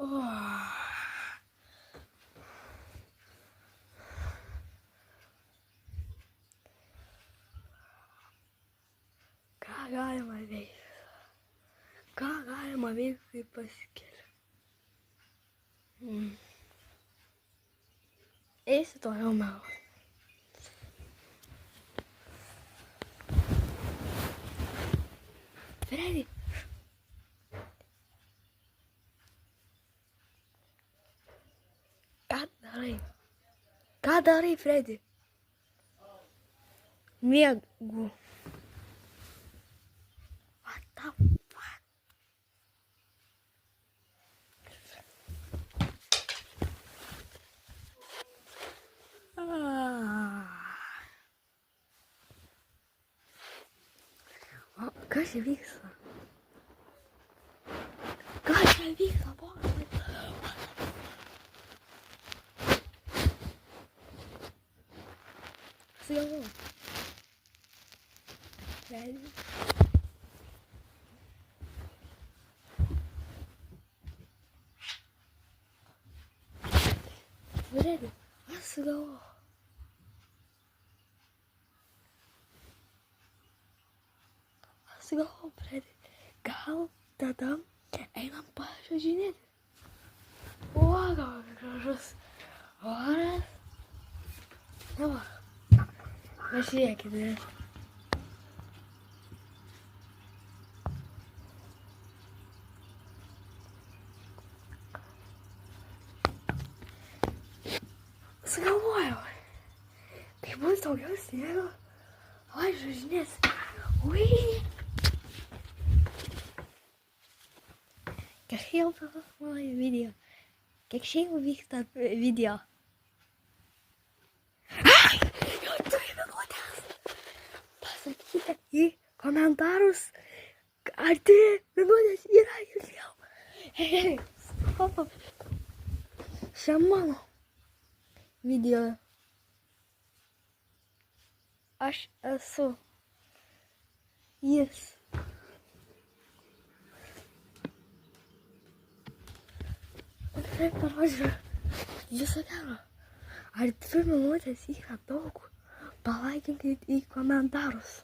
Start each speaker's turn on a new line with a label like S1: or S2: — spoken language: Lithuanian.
S1: Oh. Ką galima veikti? Ką galima veikti, kai pasikeli? Eisi toliau meluoti. Fredi. Ką darai? Ką darai, Fredi? Miegu. What the fuck? O, kas čia vyksta? Kas čia vyksta, pokalbį? Sugalvoju. Fredi. Fredi, aš sugalvoju. Sugalvoju, Fredi. Gal tada einam pačiuožinėti? O, gal gražus oras. Na va, pažiūrėkite. Sugalvojau, kai bus daugiau sniego, aš važinėsiu. Ui! Kiek jau filmuoju video? Kiek šiandien vyksta video? Ai! Jau 2 minutės! Pasakykite į komentarus, ar 2 minutės yra ilgiau. Hei, stop! Čia mano video. Aš esu jis. Taip parodžiu, viso gero. Ar 2 minutės yra daug? Palaikinkit į komentarus.